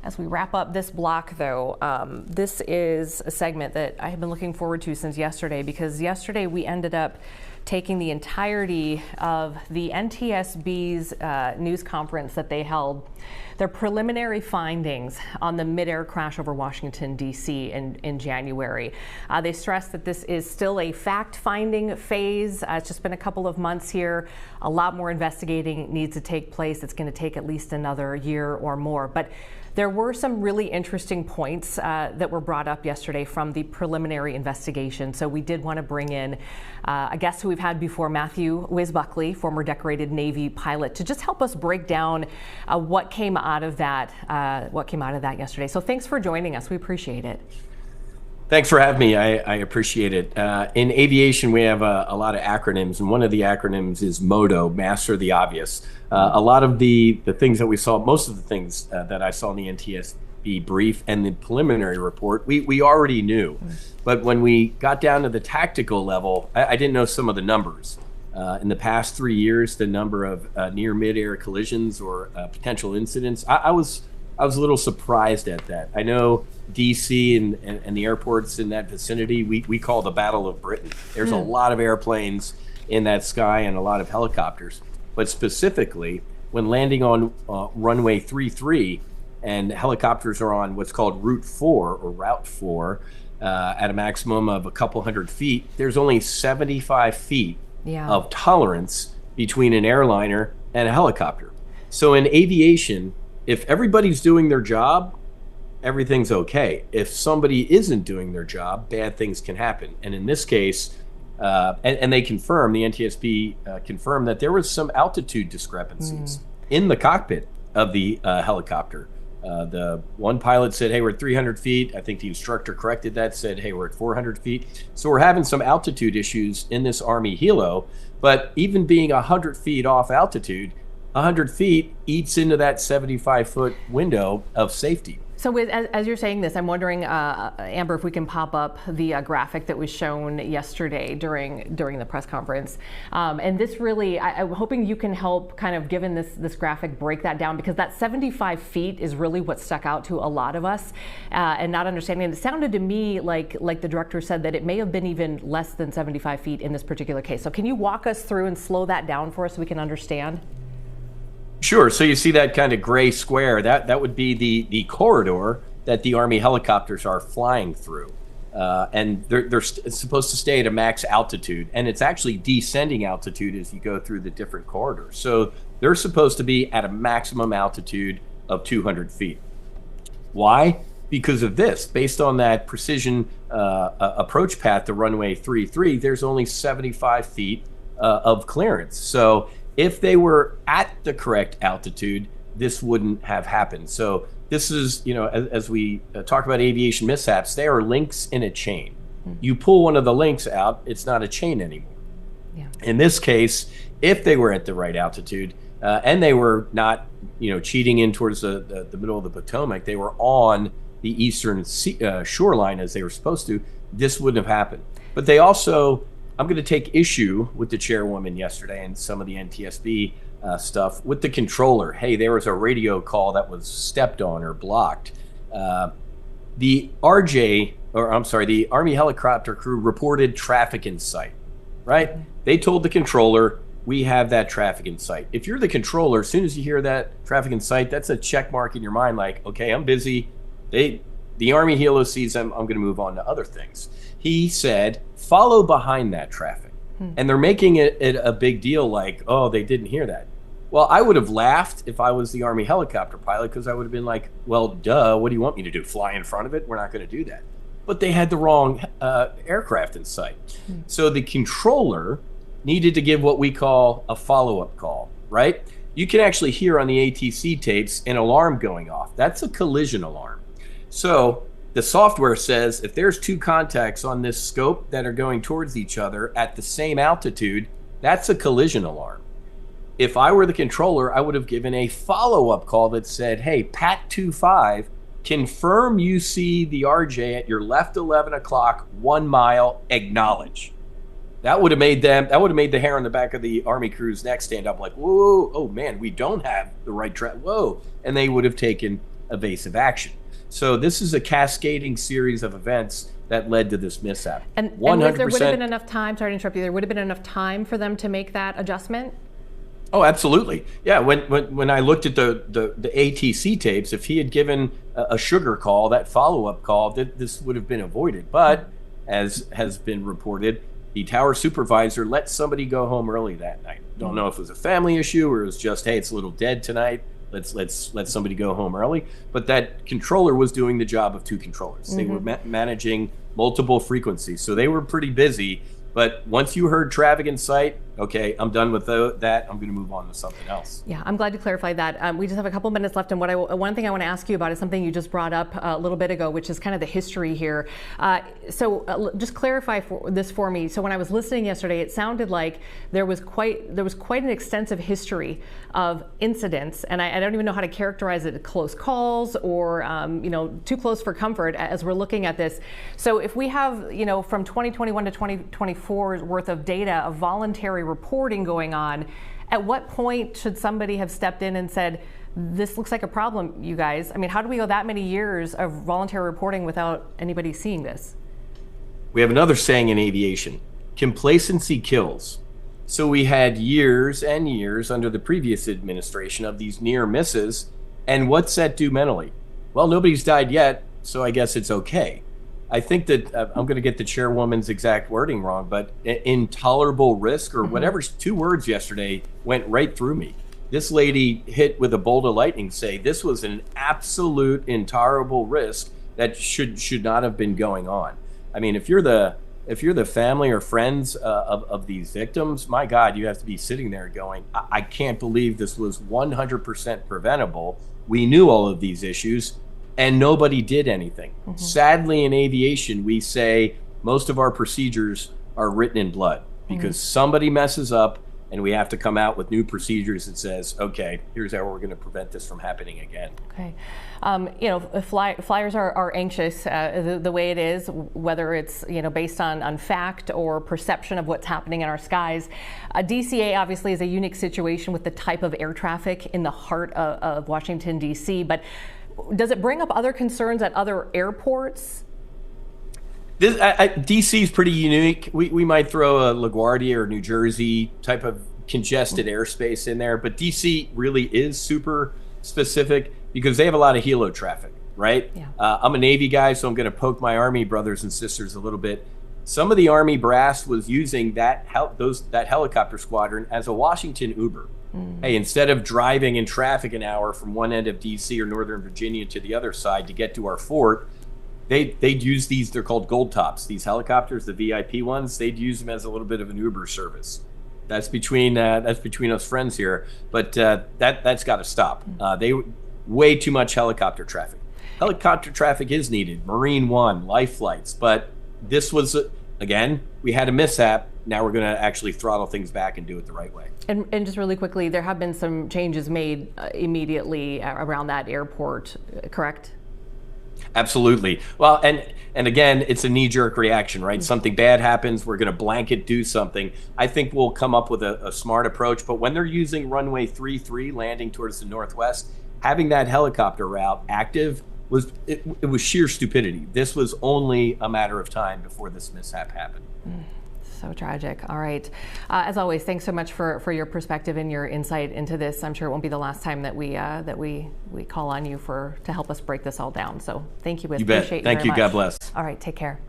As we wrap up this block, though, this is a segment that I have been looking forward to since yesterday, because yesterday we ended up taking the entirety of the NTSB's news conference that they held, their preliminary findings on the mid-air crash over Washington, D.C. in January. They stressed that this is still a fact-finding phase. It's just been a couple of months here. A lot more investigating needs to take place. It's going to take at least another year or more. But there were some really interesting points that were brought up yesterday from the preliminary investigation. So we did want to bring in a guest who we've had before, Matthew Whiz Buckley, former decorated Navy pilot, to just help us break down what came out of that yesterday. So thanks for joining us. We appreciate it. Thanks for having me. I appreciate it. In aviation, we have a lot of acronyms, and one of the acronyms is MOTO, Master the Obvious. A lot of the things that we saw, most of the things that I saw in the NTSB brief and the preliminary report, we already knew. But when we got down to the tactical level, I didn't know some of the numbers. In the past 3 years, the number of near mid-air collisions or potential incidents, I was a little surprised at that. I know DC and the airports in that vicinity, we call the Battle of Britain. There's a lot of airplanes in that sky and a lot of helicopters. But specifically, when landing on runway 33 and helicopters are on what's called Route 4 at a maximum of a couple hundred feet, there's only 75 feet of tolerance between an airliner and a helicopter. So in aviation, if everybody's doing their job, everything's okay. If somebody isn't doing their job, bad things can happen. And in this case, and they confirmed, the NTSB confirmed that there was some altitude discrepancies in the cockpit of the helicopter. The one pilot said, hey, we're at 300 feet. I think the instructor corrected that, said, hey, we're at 400 feet. So we're having some altitude issues in this Army helo. But even being 100 feet off altitude, 100 feet eats into that 75-foot window of safety. So as you're saying this, I'm wondering, Amber, if we can pop up the graphic that was shown yesterday during the press conference. And this really, I'm hoping you can help kind of, given this graphic, break that down, because that 75 feet is really what stuck out to a lot of us and not understanding. And it sounded to me like the director said that it may have been even less than 75 feet in this particular case. So can you walk us through and slow that down for us so we can understand? Sure. So you see that kind of gray square, that would be the corridor that the Army helicopters are flying through. And they're supposed to stay at a max altitude, and it's actually descending altitude as you go through the different corridors. So they're supposed to be at a maximum altitude of 200 feet. Why? Because of this. Based on that precision approach path to runway 33, there's only 75 feet of clearance. So if they were at the correct altitude, this wouldn't have happened. So this is, as we talk about aviation mishaps, they are links in a chain. You pull one of the links out, it's not a chain anymore. Yeah. In this case, if they were at the right altitude and they were not, cheating in towards the middle of the Potomac, they were on the eastern shoreline as they were supposed to, this wouldn't have happened. But they also, I'm going to take issue with the chairwoman yesterday and some of the NTSB stuff with the controller. Hey, there was a radio call that was stepped on or blocked. The Army helicopter crew reported traffic in sight, right? They told the controller, we have that traffic in sight. If you're the controller, as soon as you hear that traffic in sight, that's a check mark in your mind, like, okay, I'm busy. The Army helo sees them, I'm going to move on to other things. He said, follow behind that traffic. And they're making it a big deal, like, oh, they didn't hear that. Well, I would have laughed if I was the Army helicopter pilot, because I would have been like, well, duh, what do you want me to do? Fly in front of it? We're not going to do that. But they had the wrong aircraft in sight. So the controller needed to give what we call a follow-up call, right? You can actually hear on the ATC tapes an alarm going off. That's a collision alarm. So the software says if there's two contacts on this scope that are going towards each other at the same altitude, that's a collision alarm. If I were the controller, I would have given a follow-up call that said, hey, Pat 25, confirm you see the RJ at your left 11 o'clock, 1 mile, acknowledge. That would have made the hair on the back of the Army crew's neck stand up like, whoa, oh man, we don't have the right track, whoa. And they would have taken evasive action. So this is a cascading series of events that led to this mishap. And 100%, there would have been enough time, sorry to interrupt you, there would have been enough time for them to make that adjustment? Oh, absolutely. Yeah, when I looked at the ATC tapes, if he had given a sugar call, that follow-up call, this would have been avoided. But as has been reported, the tower supervisor let somebody go home early that night. Don't know if it was a family issue or it was just, hey, it's a little dead tonight. Let's let somebody go home early. But that controller was doing the job of two controllers. They were managing multiple frequencies, so they were pretty busy. But once you heard traffic in sight, okay, I'm done with that. I'm going to move on to something else. Yeah, I'm glad you clarified that. We just have a couple minutes left, and one thing I want to ask you about is something you just brought up a little bit ago, which is kind of the history here. Just clarify this for me. So when I was listening yesterday, it sounded like there was quite an extensive history of incidents, and I don't even know how to characterize it, close calls or too close for comfort as we're looking at this. So if we have from 2021 to 2024 worth of data of voluntary reporting going on, at what point should somebody have stepped in and said, this looks like a problem, you guys? I mean, how do we go that many years of voluntary reporting without anybody seeing this? We have another saying in aviation: complacency kills. So we had years and years under the previous administration of these near misses, and what's that do mentally? Well, nobody's died yet, so I guess it's okay. I think that I'm going to get the chairwoman's exact wording wrong, but intolerable risk or whatever, two words yesterday went right through me. This lady hit with a bolt of lightning, say this was an absolute intolerable risk that should not have been going on. I mean, if you're the family or friends of these victims, my God, you have to be sitting there going, I can't believe this was 100% preventable. We knew all of these issues, and nobody did anything. Sadly, in aviation, we say most of our procedures are written in blood because somebody messes up and we have to come out with new procedures that says, okay, here's how we're going to prevent this from happening again. Okay. Flyers are anxious the way it is, whether it's based on fact or perception of what's happening in our skies. DCA obviously is a unique situation with the type of air traffic in the heart of Washington, D.C., but does it bring up other concerns at other airports? DC is pretty unique. We might throw a LaGuardia or New Jersey type of congested airspace in there, but DC really is super specific because they have a lot of helo traffic, right? Yeah. I'm a Navy guy, so I'm going to poke my Army brothers and sisters a little bit. Some of the Army brass was using that helicopter squadron as a Washington Uber. Hey, instead of driving in traffic an hour from one end of DC or Northern Virginia to the other side to get to our fort, they'd use these, they're called gold tops, these helicopters, the VIP ones, they'd use them as a little bit of an Uber service. That's between us friends here, but that's got to stop. Way too much helicopter traffic. Helicopter traffic is needed, Marine One, life flights, but this was, again, we had a mishap. Now we're going to actually throttle things back and do it the right way. And just really quickly, there have been some changes made immediately around that airport, correct? Absolutely. Well, and again, it's a knee-jerk reaction, right? Something bad happens, we're going to blanket do something. I think we'll come up with a smart approach, but when they're using runway 33 landing towards the northwest, having that helicopter route active it was sheer stupidity. This was only a matter of time before this mishap happened. So tragic. All right. As always, thanks so much for your perspective and your insight into this. I'm sure it won't be the last time that we call on you to help us break this all down. So thank you, Whiz. You bet. Appreciate you Thank very you. much. God bless. All right. Take care.